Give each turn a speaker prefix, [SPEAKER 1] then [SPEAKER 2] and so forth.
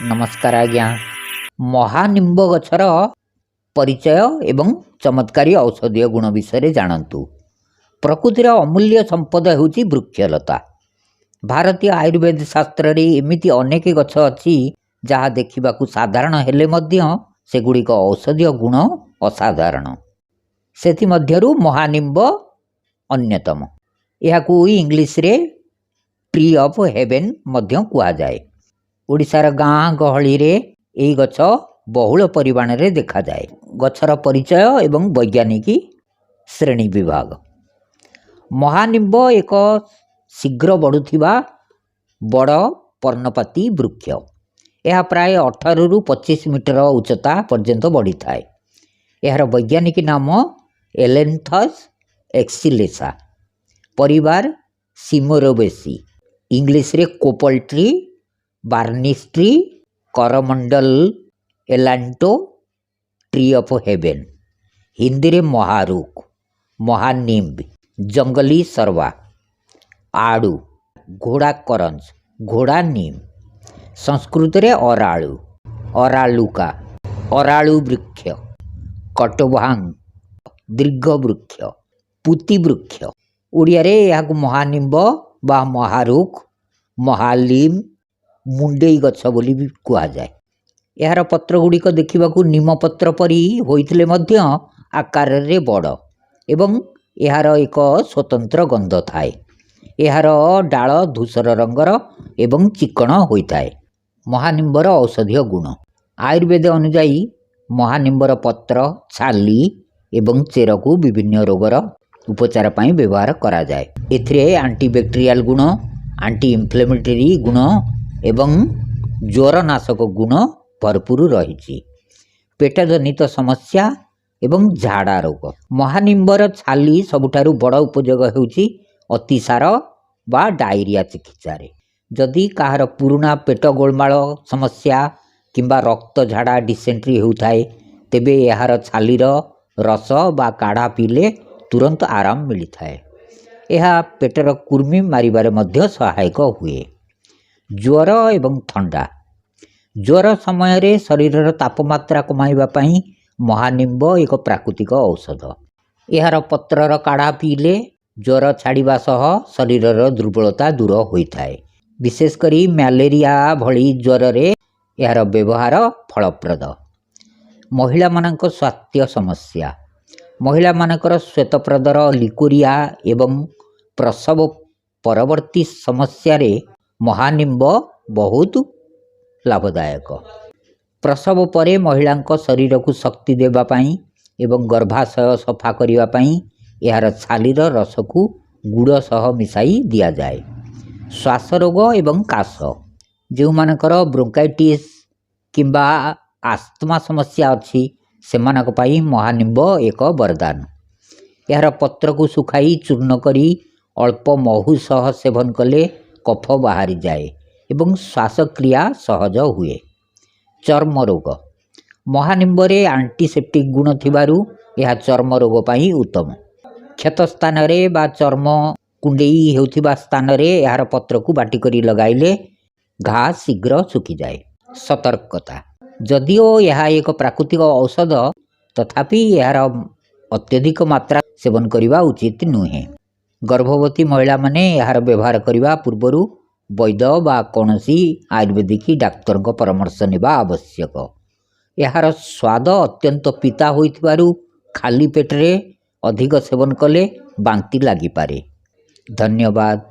[SPEAKER 1] नमस्कार आज्ञा। महानिंब गछर परिचय एवं चमत्कारी औषधीय गुण विषय जानतु। प्रकृतिर अमूल्य संपद होउची वृक्षलता। भारतीय आयुर्वेद शास्त्र रे एमिति अनेक गछ अछि जहाँ देखिबाकू साधारण हेले मध्य सेगुड़िक औषधीय गुण असाधारण। सेथि मध्यरु महानिंब अन्यतम। यहाकू इंग्लिश रे ट्री ऑफ हेवन मध्य कुआ जाए। ओडिशार गाँ गहली रे एई गछ बहुल परिमाण रे देखा जाए। गछर परिचय एवं वैज्ञानिक श्रेणी विभाग। महानिंब एक शीघ्र बढ़ुथिबा बड़ पर्णपाती वृक्ष। यह प्राय 18 रु 25 मीटर उच्चता पर्यंत बढ़ी थाए। यार वैज्ञानिक नाम एलेन्थस एक्सिलेसा। परिवार सिमोरोबेसी। इंग्लिश रे copal tree, varnish tree, Coromandel ailanto, tree of heaven. Hindi रे महारुख, महानिंब, जंगली सरवा, आड़ू, घोड़ा करंज, घोड़ा नीम। संस्कृत रे अराळु, अरालुका, अराळु वृक्ष, कटभांग, दीर्घ वृक्ष, पुती वृक्ष। ओडिया रे याकू महानिंब बा महारुख, महालिम, मुंडेई गछ बोली भी कुआ जाए। यार पत्र गुड़िक देखिबाकू नीम पत्र परी होइथिले मध्य आकार रे बड़ एवं यार एक स्वतंत्र गंध थाए। यार डाल धूसर रंगर एवं चिकण होइथाए। महानिंबर औषधीय गुण। आयुर्वेद अनुजाई महानिंबर पत्र, छाली एवं चेर को विभिन्न रोगर उपचार पाई व्यवहार करा जाए। एथिरे एंटीबैक्टेरियल गुण, एंटी इन्फ्लेमेटरी गुण एवं ज्वरनाशक गुण भरपूर रही। पेट जनित समस्या एवं झाड़ा रोग। महानिंबर छाली सबुठारु बड़ उपयोग होउची अतिसार बा डायरिया चिकित्सा रे। जदि काहार पुराना पेट गोलमाल समस्या किंबा रक्त झाड़ा डिसेंट्री होउथाए तेबे यार छालीर रस बा काढ़ा पीले तुरंत आराम मिली थाए। यह पेटर कुर्मी मारिबारे मध्य सहायक हुए। ज्वर एवं ठंडा। ज्वर समय रे शरीर तापमात्रा कमाइबा पई महानिंब एक प्राकृतिक औषध। यार पत्रर काढ़ा पीले ज्वर छाड़िबा सह शरीरर दुर्बलता दूर होइथाए। विशेषकरी मलेरिया भली ज्वर रे यार व्यवहार फलप्रद। महिला मानक स्वास्थ्य समस्या। महिला मानकर श्वेतप्रदर लिकोरिया एवं प्रसव परवर्ती समस्या रे महानिंब बहुत लाभदायक। प्रसव परे महिला शरीर को शक्ति देवा पाई एवं गर्भाशय सफा करिवा पाई यार छालीर रस को गुड़ सह मिसाई दिया जाए। श्वास रोग एवं काश। जो मानकर ब्रोंकाइटिस किंबा आस्थमा समस्या अच्छी सेमानक पाई महानिंब एक वरदान। यार पत्र को सुखाई चूर्ण करी अल्प महू सह सेवन कले कफ बाहरी जाए एवं श्वासक्रिया सहज हुए। चर्म रोग। महानिंब रे एंटीसेप्टिक गुण थिबारु यह चर्म रोग पाई उत्तम। क्षत स्थान रे बा चर्म कुंडेई हेउथिबा स्थान रे यार पत्र को बाटी करी लगाइले घा शीघ्र सुखी जाए। सतर्कता। जदिओ यह एक प्राकृतिक औषध तथापि यार अत्यधिक मात्रा सेवन करिबा उचित नुहे। गर्भवती महिला माने यार व्यवहार करिबा पूर्वरु वैद्य बा कौनसी आयुर्वेदिक डाक्तर परामर्श नेबा आवश्यक। यार स्वाद अत्यंत पिता होइथिबारु खाली पेटरे अधिक सेवन कले बांति लागि पारे। धन्यवाद।